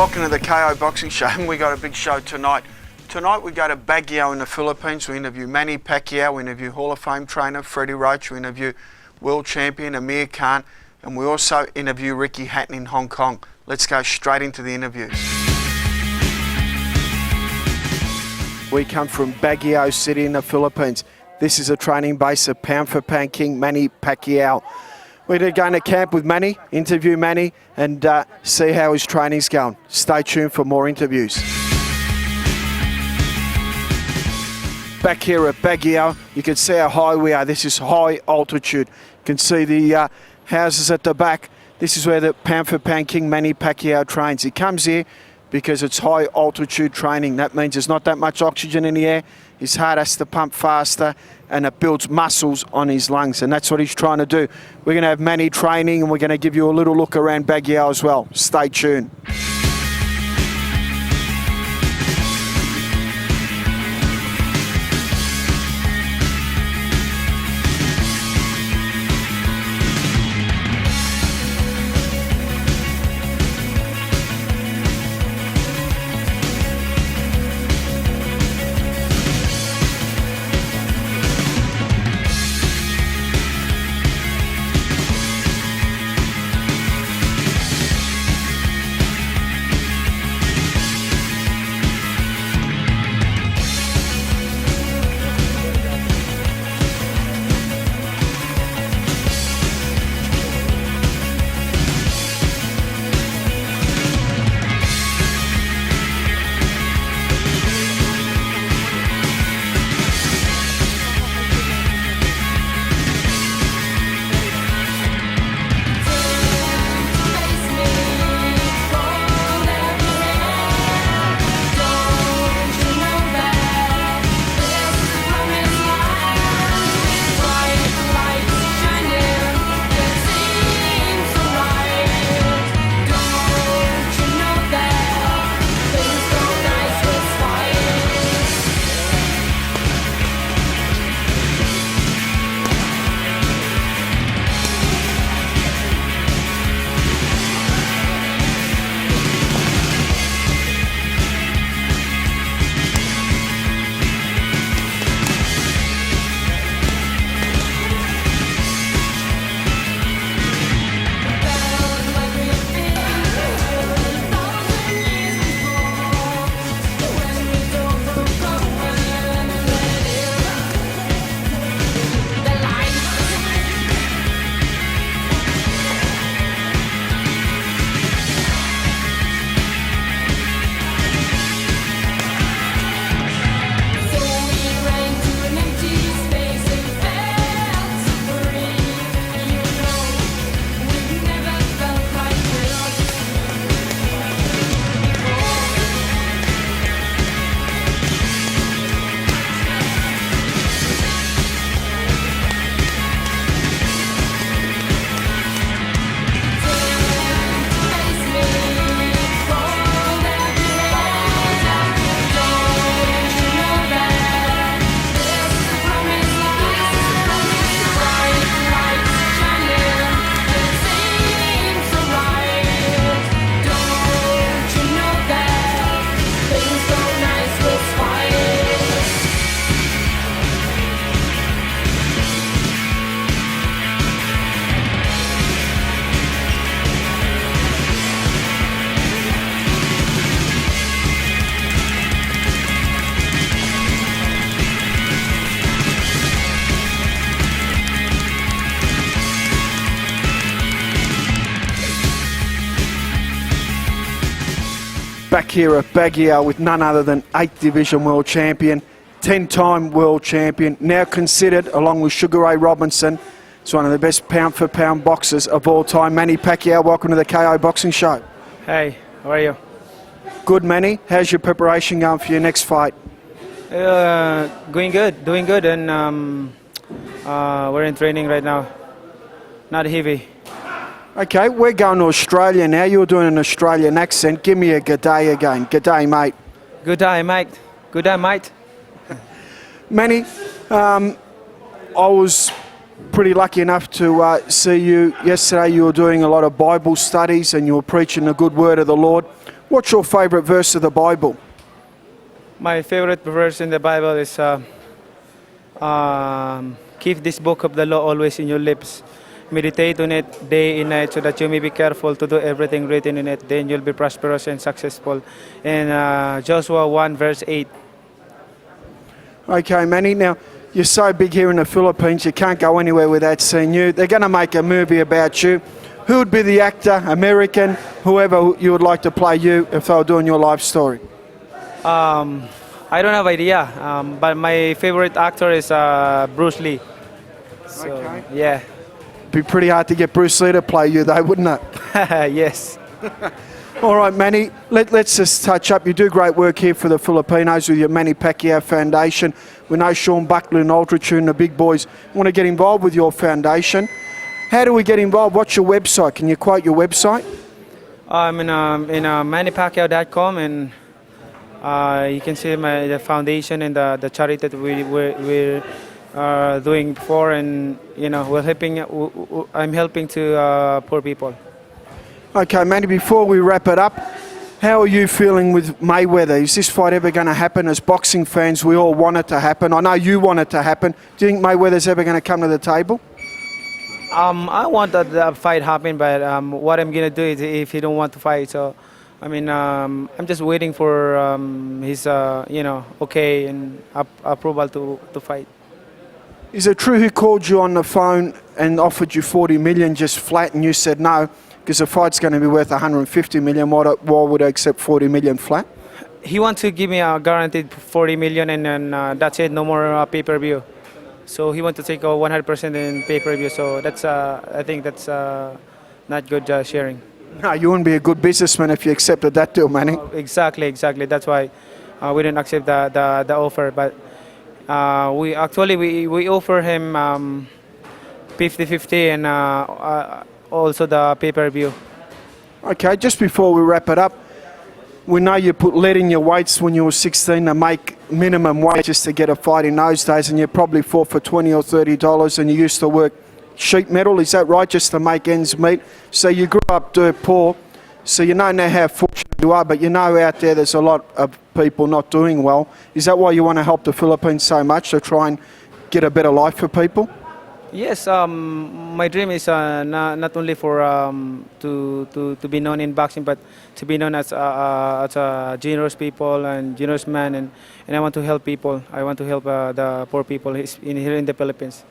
Welcome to the KO Boxing Show, and we got a big show tonight. Tonight we go to Baguio in the Philippines. We interview Manny Pacquiao, we interview Hall of Fame trainer Freddie Roach, we interview world champion Amir, and we also interview Hatton in Hong Kong. Let's go straight into the interviews. We come from Baguio City in the Philippines. This is a training base of pound for pound king Manny Pacquiao. We're going to camp with Manny, interview Manny, and see how his training's going. Stay tuned for more interviews. Back here at Baguio, you can see how high we are. This is high altitude. You can see the houses at the back. This is where the pound for pound king Manny Pacquiao trains. He comes here because it's high altitude training. That means there's not that much oxygen in the air. His heart has to pump faster, and it builds muscles on his lungs, and that's what he's trying to do. We're going to have Manny training, and we're going to give you a little look around Baguio as well. Stay tuned. Back here at Baguio with none other than 8th Division World Champion, 10-time World Champion, now considered, along with Sugar Ray Robinson, as one of the best pound-for-pound boxers of all time. Manny Pacquiao, welcome to the KO Boxing Show. Hey, how are you? Good, Manny. How's your preparation going for your next fight? Doing good, and we're in training right now. Not heavy. Okay, we're going to Australia now. You're doing an Australian accent. Give me a good day again. Good day, mate. Good day, mate. Good day, mate. Manny, I was pretty lucky enough to see you yesterday. You were doing a lot of Bible studies and you were preaching the good word of the Lord. What's your favourite verse of the Bible? My favorite verse in the Bible is keep this book of the law always in your lips. Meditate on it day and night so that you may be careful to do everything written in it. Then you'll be prosperous and successful. In Joshua 1 verse 8. Okay, Manny, now you're so big here in the Philippines, you can't go anywhere without seeing you. They're going to make a movie about you. Who would be the actor, American, whoever you would like to play you if they were doing your life story? I don't have idea, but my favorite actor is Bruce Lee. So, Okay. yeah. Be pretty hard to get Bruce Lee to play you though, wouldn't it? Yes. All right, Manny, let's just touch up. You do great work here for the Filipinos with your Manny Pacquiao Foundation. We know Sean Buckley and Altitude and the big boys want to get involved with your foundation. How do we get involved? What's your website? Can you quote your website? I'm in mannypacquiao.com, and you can see the foundation and the charity that we're doing before, and we're helping. I'm helping to poor people. Okay, Manny, before we wrap it up, how are you feeling with Mayweather? Is this fight ever going to happen? As boxing fans, we all want it to happen. I know you want it to happen. Do you think Mayweather's ever going to come to the table? I want that fight happen, but what I'm gonna do is if he don't want to fight, so I'm just waiting for his okay and approval to fight. Is it true he called you on the phone and offered you 40 million just flat, and you said no because the fight's going to be worth 150 million? Why would I accept 40 million flat? He wants to give me a guaranteed 40 million, and then that's it, no more pay-per-view. So he wants to take 100% in pay-per-view. So that's I think that's not good sharing. No, you wouldn't be a good businessman if you accepted that deal, Manny. Exactly. That's why we didn't accept the offer. But we offer him 50-50 and also the pay-per-view. Okay, just before we wrap it up, we know you put lead in your weights when you were 16 to make minimum wage just to get a fight in those days, and you probably fought for $20 or $30, and you used to work sheet metal, is that right, just to make ends meet? So you grew up dirt poor, so you know now how fortunate you are, but you know out there's a lot of people not doing well. Is that why you want to help the Philippines so much, to try and get a better life for people? Yes, my dream is not only for to be known in boxing, but to be known as a generous people and generous man, and I want to help people. I want to help the poor people here in the Philippines.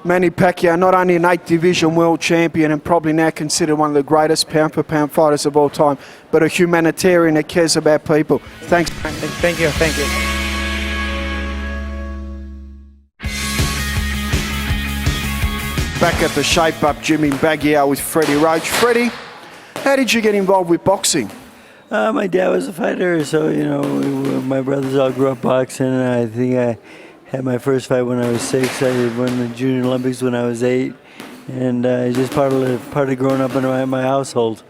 Manny Pacquiao, not only an 8th division world champion and probably now considered one of the greatest pound-for-pound fighters of all time, but a humanitarian that cares about people. Thanks. Thank you. Back at the Shape Up Gym in Baguio with Freddie Roach. Freddie, how did you get involved with boxing? My dad was a fighter, so my brothers all grew up boxing. And I think I had my first fight when I was 6. I won the Junior Olympics when I was 8, and just part of growing up in my household.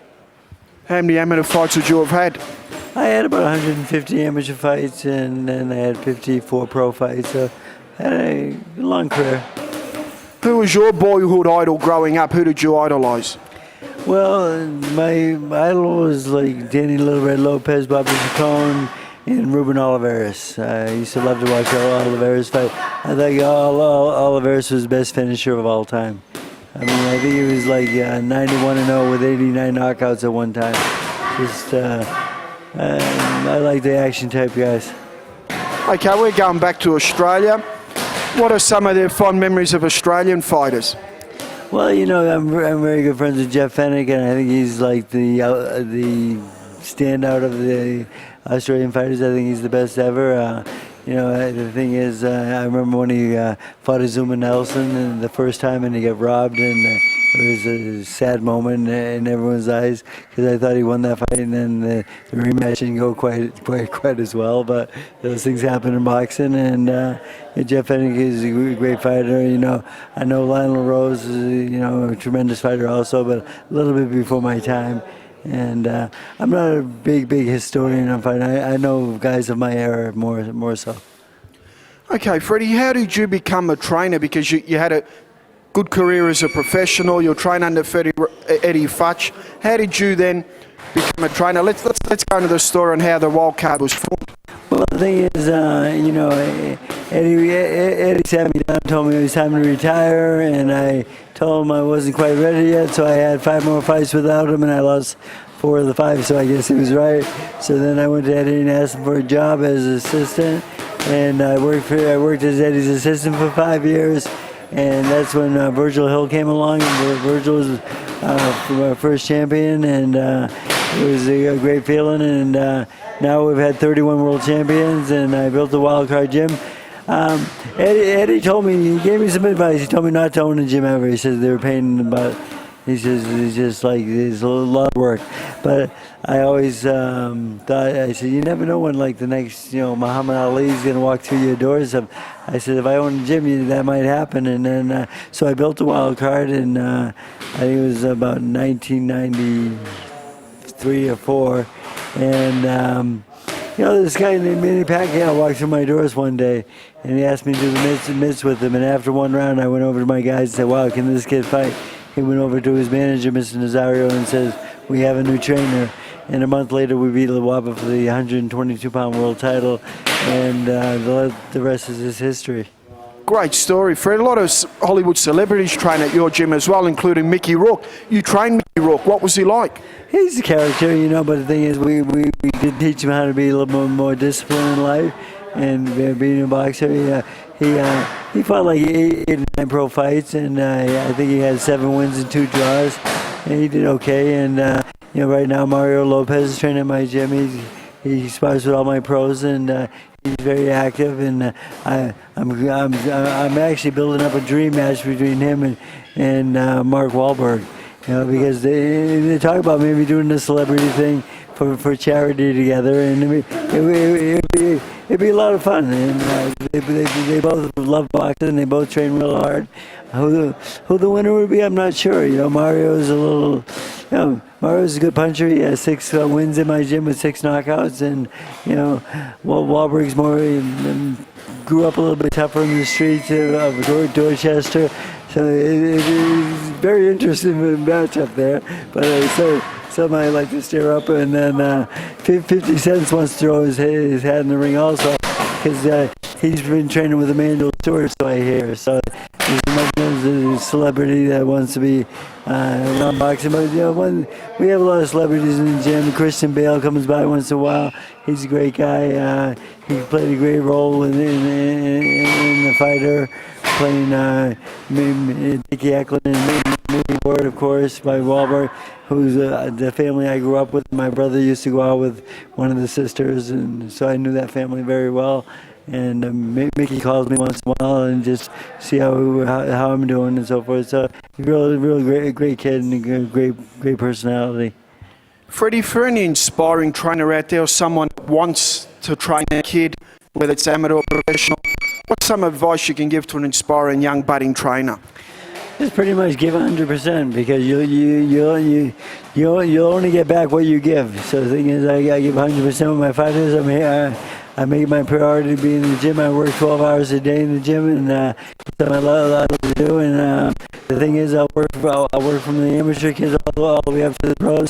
How many amateur fights would you have had? I had about 150 amateur fights, and then I had 54 pro fights. So I had a long career. Who was your boyhood idol growing up? Who did you idolise? Well, my idol was like Danny Little Red Lopez, Bobby Chacon, and Ruben Olivares. I used to love to watch Olivares fight. I think Olivares was the best finisher of all time. I think he was like 91-0 with 89 knockouts at one time. I like the action type guys. Okay, we're going back to Australia. What are some of their fond memories of Australian fighters? Well, I'm very good friends with Jeff Fennick, and I think he's like the standout of the Australian fighters. I think he's the best ever. The thing is, I remember when he fought Azuma Nelson and the first time, and he got robbed, and it was a sad moment in everyone's eyes because I thought he won that fight, and then the rematch didn't go quite as well. But those things happen in boxing, and Jeff Fennick is a great fighter. I know Lionel Rose is a tremendous fighter also, but a little bit before my time. And I'm not a big historian on fighting. I know guys of my era more so. Okay, Freddie, how did you become a trainer? Because you had a good career as a professional. You're trained under Eddie Futch. How did you then become a trainer. Let's go into the story on how the wild card was formed. Well, the thing is, you know, Eddie sat me down, told me it was time to retire, and I told him I wasn't quite ready yet, so I had 5 more fights without him, and I lost 4 of the 5, so I guess he was right. So then I went to Eddie and asked him for a job as an assistant, and I worked as Eddie's assistant for 5 years, and that's when Virgil Hill came along, and Virgil was our first champion, and it was a great feeling, and now we've had 31 world champions, and I built the Wild Card Gym. Eddie told me, he gave me some advice. He told me not to own a gym ever. He says they were paying about, he says it's just like, it's a lot of work. But I always thought, I said, you never know when like the next, you know, Muhammad Ali is going to walk through your doors. I said, if I own a gym, that might happen. And then, so I built the Wild Card, and I think it was about 1993 or 4. And, you know, this guy named Manny Pacquiao walked through my doors one day, and he asked me to do the mitts with him. And after one round, I went over to my guys and said, wow, can this kid fight? He went over to his manager, Mr. Nazario, and says, we have a new trainer. And a month later, we beat Lawaba for the 122-pound world title, and the rest is history. Great story, Fred. A lot of Hollywood celebrities train at your gym as well, including Mickey Rourke. You trained Mickey Rourke. What was he like? He's a character, you know, but the thing is, we did teach him how to be a little more disciplined in life, and being a boxer, he fought like 8 or 9 pro fights, and I think he had 7 wins and 2 draws, and he did okay. And you know, right now Mario Lopez is training at my gym. He spars with all my pros, and he's very active, and I'm actually building up a dream match between him and Mark Wahlberg. You know, because they talk about maybe doing the celebrity thing for charity together, and it'd be a lot of fun. And they both love boxing, they both train real hard. Who the winner would be, I'm not sure. You know, Mario's a good puncher. He has 6 wins in my gym with 6 knockouts, and you know, Wahlberg's more grew up a little bit tougher in the streets of Dorchester. So it's very interesting matchup there, but some I like to steer up, and then 50 Cent wants to throw his hat in the ring also, because he's been training with Emmanuel Stewart, so I hear. So there's a celebrity that wants to be around boxing, but you know, we have a lot of celebrities in the gym. Christian Bale comes by once in a while. He's a great guy. He played a great role in The Fighter, playing Dickie Eklund and Movie Ward, of course, by Wahlberg, who's the family I grew up with. My brother used to go out with one of the sisters, and so I knew that family very well. And Mickey calls me once in a while and just see how I'm doing and so forth. So he's a real great kid and a great personality. Freddie, for any inspiring trainer out there or someone that wants to train a kid, whether it's amateur or professional, what's some advice you can give to an inspiring young budding trainer? Just pretty much give 100%, because you'll only get back what you give. So the thing is, I give 100% with my fighters. I'm here. I make my priority to be in the gym. I work 12 hours a day in the gym, and something I love to do. And the thing is, I'll work from the amateur kids all the way up to the pros.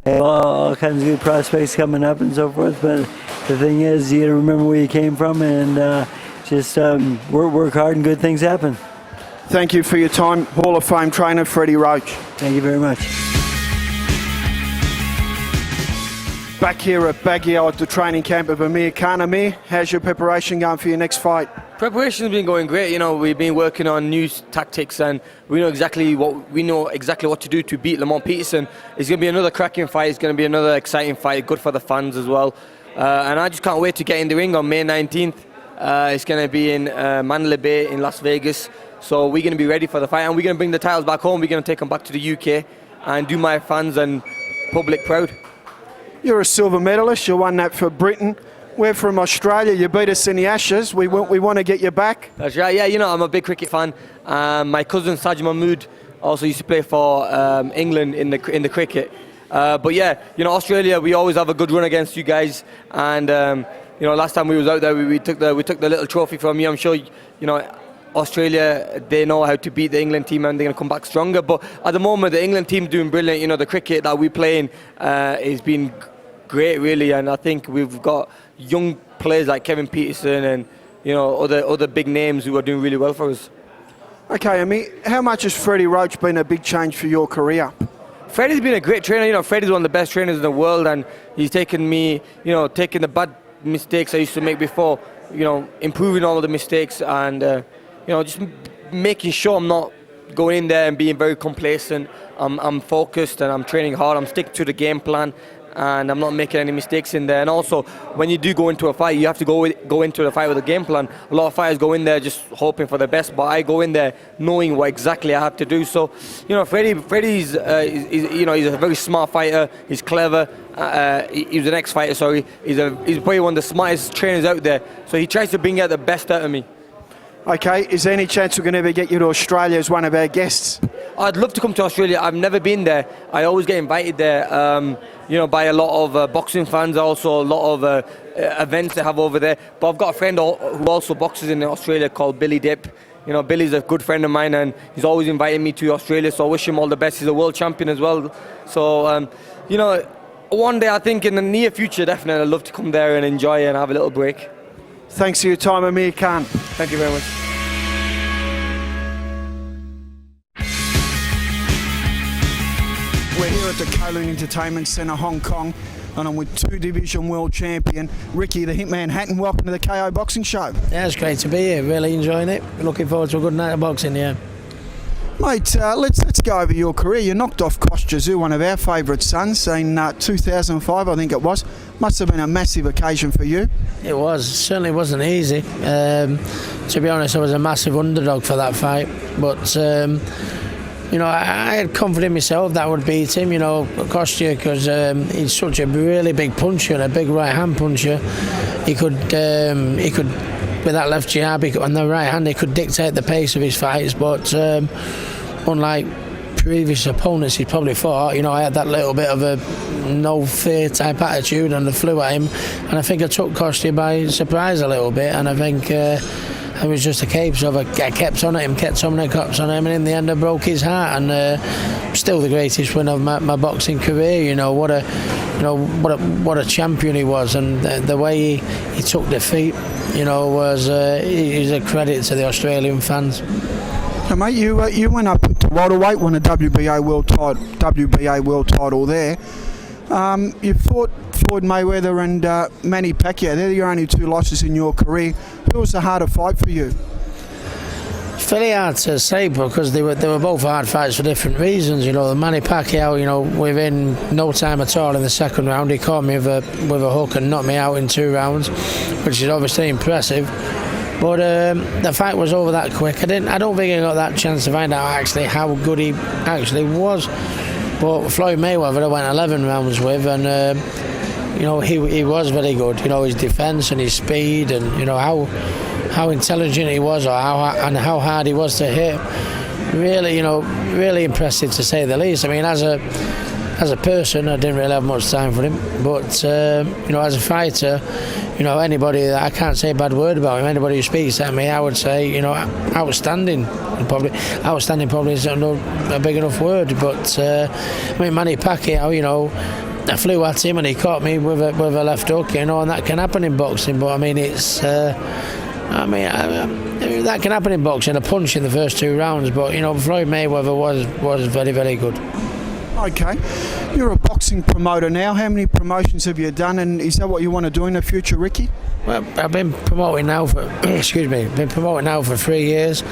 I have all kinds of good prospects coming up and so forth. But the thing is, you got to remember where you came from, and just work hard, and good things happen. Thank you for your time, Hall of Fame trainer Freddie Roach. Thank you very much. Back here at Baguio at the training camp of Amir Khan. Amir, how's your preparation going for your next fight? Preparation's been going great. You know, we've been working on new tactics, and we know exactly what to do to beat Lamont Peterson. It's going to be another cracking fight. It's going to be another exciting fight, good for the fans as well. And I just can't wait to get in the ring on May 19th. It's going to be in Mandalay Bay in Las Vegas. So we're going to be ready for the fight, and we're going to bring the titles back home. We're going to take them back to the UK and do my fans and public proud. You're a silver medalist. You won that for Britain. We're from Australia. You beat us in the Ashes. We want to get you back. That's right. Yeah, you know, I'm a big cricket fan. My cousin Sajid Mahmood also used to play for England in the cricket. But yeah, you know, Australia, we always have a good run against you guys. And you know, last time we was out there, we took the little trophy from you. I'm sure, you know, Australia, they know how to beat the England team and they're going to come back stronger. But at the moment, the England team doing brilliant. You know, the cricket that we're playing has been great, really. And I think we've got young players like Kevin Peterson and, you know, other big names who are doing really well for us. Okay, Amir, how much has Freddie Roach been a big change for your career? Freddie's been a great trainer. You know, Freddie's one of the best trainers in the world, and he's taken me, you know, taking the bad mistakes I used to make before, you know, improving all of the mistakes and, you know, just making sure I'm not going in there and being very complacent. I'm focused and I'm training hard. I'm sticking to the game plan, and I'm not making any mistakes in there. And also, when you do go into a fight, you have to go into the fight with a game plan. A lot of fighters go in there just hoping for the best, but I go in there knowing what exactly I have to do. So, you know, Freddie's, you know, he's a very smart fighter. He's clever. He was an ex-fighter, sorry. He's probably one of the smartest trainers out there. So he tries to bring out the best out of me. Okay, is there any chance we're going to ever get you to Australia as one of our guests? I'd love to come to Australia. I've never been there. I always get invited there, you know, by a lot of boxing fans, also a lot of events they have over there. But I've got a friend who also boxes in Australia called Billy Dip. You know, Billy's a good friend of mine, and he's always inviting me to Australia, so I wish him all the best. He's a world champion as well. So, you know, one day I think in the near future, definitely I'd love to come there and enjoy and have a little break. Thanks for your time, Amir Khan. Thank you very much. We're here at the Kowloon Entertainment Centre, Hong Kong, and I'm with two-division world champion Ricky the Hitman Hatton. Welcome to the KO Boxing Show. Yeah, it's great to be here. Really enjoying it. Looking forward to a good night of boxing, yeah. Mate, let's go over your career. You knocked off Kosh-Jizu, one of our favourite sons, in 2005, I think it was. Must have been a massive occasion for you. It was. It certainly wasn't easy. To be honest, I was a massive underdog for that fight. But, you know, I had confidence in myself that I would beat him, you know, Kosh-Jizu, because he's such a really big puncher and a big right-hand puncher. He could, with that left jab on the right hand, he could dictate the pace of his fights, but unlike previous opponents he's probably fought, you know, I had that little bit of a no fear type attitude and I flew at him, and I think I took Kosh-Jizu by surprise a little bit, and I think it was just a case of I kept on at him, and in the end I broke his heart, and still the greatest win of my boxing career. You know, what a champion he was, and the way he took defeat, you know, was he's a credit to the Australian fans. Now, mate, you went up to welterweight, won a WBA world title there. You fought Floyd Mayweather and Manny Pacquiao. They're your only two losses in your career. Who was the harder fight for you? It's very hard to say because they were both hard fights for different reasons. You know, the Manny Pacquiao, you know, within no time at all in the second round, he caught me with a hook and knocked me out in 2 rounds, which is obviously impressive. But the fight was over that quick. I don't think I got that chance to find out actually how good he actually was. But Floyd Mayweather I went 11 rounds with, and you know, he was very good. You know, his defence and his speed, and you know how intelligent he was, or how hard he was to hit. Really, you know, really impressive to say the least. I mean, as a person, I didn't really have much time for him, but you know, as a fighter, you know, anybody that I can't say a bad word about him, anybody who speaks at me, I would say, you know, outstanding. Outstanding probably isn't a big enough word, but I mean, Manny Pacquiao, you know, I flew at him and he caught me with a left hook, you know, and that can happen in boxing. But I mean, it's that can happen in boxing, a punch in the first 2 rounds. But you know, Floyd Mayweather was very, very good. Okay, you're a boxing promoter now. How many promotions have you done, and is that what you want to do in the future, Ricky? Well, I've been promoting now for 3 years.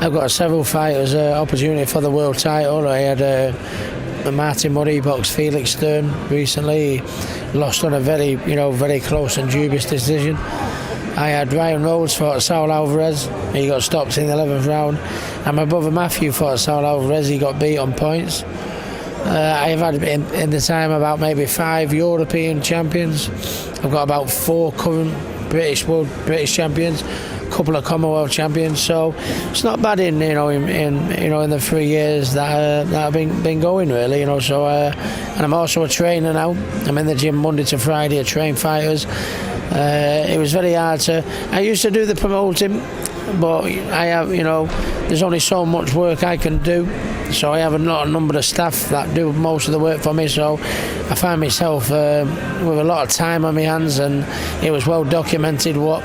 I've got several fighters opportunity for the world title. I had Martin Murray boxed Felix Stern recently. He lost on a very close and dubious decision. I had Ryan Rhodes fought Saul Alvarez. He got stopped in the 11th round. And my brother Matthew fought Saul Alvarez. He got beat on points. I've had in the time about maybe 5 European champions. I've got about 4 current British champions, a couple of Commonwealth champions. So it's not bad in the 3 years that I've been going, really. You know, so and I'm also a trainer now. I'm in the gym Monday to Friday. I train fighters. It was very hard to. I used to do the promoting, but I have, there's only so much work I can do. So I have a number of staff that do most of the work for me. So I find myself with a lot of time on my hands, and it was well documented what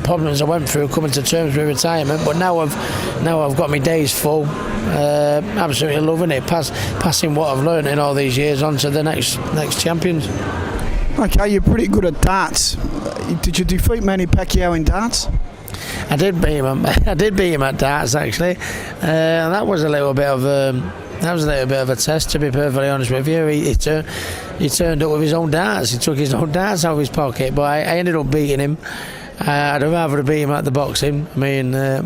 problems I went through coming to terms with retirement. But now I've got my days full. Absolutely loving it. Passing what I've learned in all these years on to the next champions. Okay, you're pretty good at darts. Did you defeat Manny Pacquiao in darts? I did beat him. I did beat him at darts actually. And that was a little bit of a test, to be perfectly honest with you. He turned up with his own darts. He took his own darts out of his pocket, but I ended up beating him. I'd rather have beat him at the boxing. I mean, no,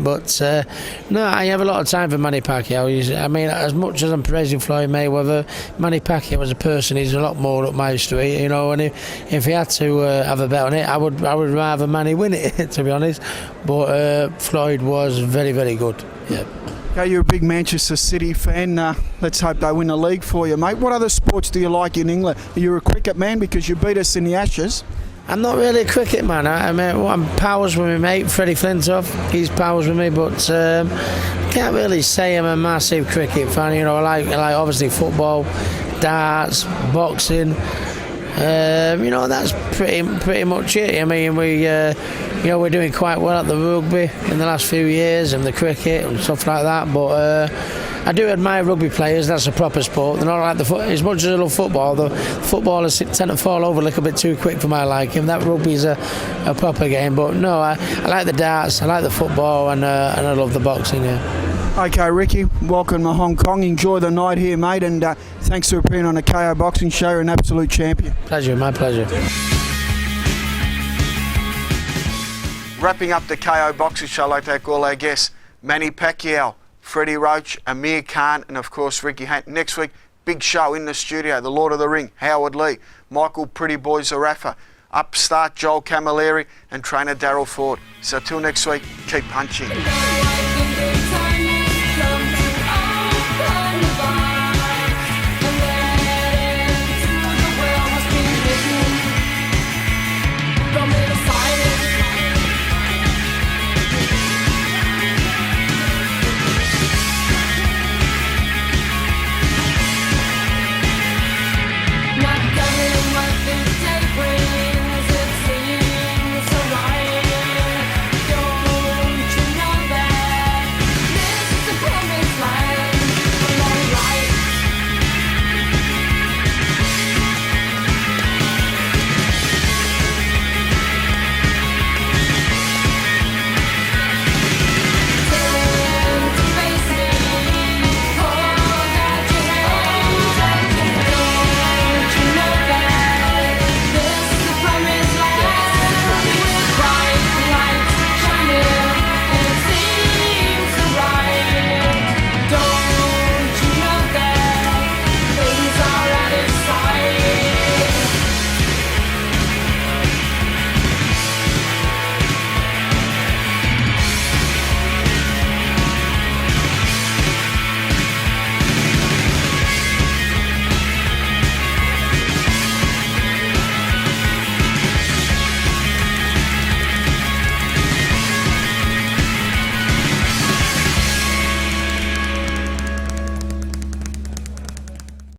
I have a lot of time for Manny Pacquiao. I mean, as much as I'm praising Floyd Mayweather, Manny Pacquiao as a person, he's a lot more up my street, And if he had to have a bet on it, I would rather Manny win it, to be honest. But Floyd was very, very good. Yeah. Okay, you're a big Manchester City fan. Let's hope they win the league for you, mate. What other sports do you like in England? Are you a cricket man because you beat us in the Ashes? I'm not really a cricket man. I'm pals with my mate Freddie Flintoff. He's pals with me, but can't really say I'm a massive cricket fan. I like obviously football, darts, boxing. That's pretty much it. I mean, we're doing quite well at the rugby in the last few years and the cricket and stuff like that. But I do admire rugby players. That's a proper sport. They're not like as much as I love football. The footballers tend to fall over a little bit too quick for my liking. That rugby is a proper game. But no, I like the darts. I like the football, and I love the boxing. Yeah. Okay, Ricky, welcome to Hong Kong. Enjoy the night here, mate, and thanks for appearing on the KO Boxing Show. You're an absolute champion. Pleasure, my pleasure. Wrapping up the KO Boxing Show, I'd like to thank all our guests, Manny Pacquiao, Freddie Roach, Amir Khan, and of course Ricky Hatton. Next week, big show in the studio, the Lord of the Ring, Howard Lee, Michael Pretty Boy Zarafa, upstart Joel Camilleri, and trainer Daryl Ford. So till next week, keep punching.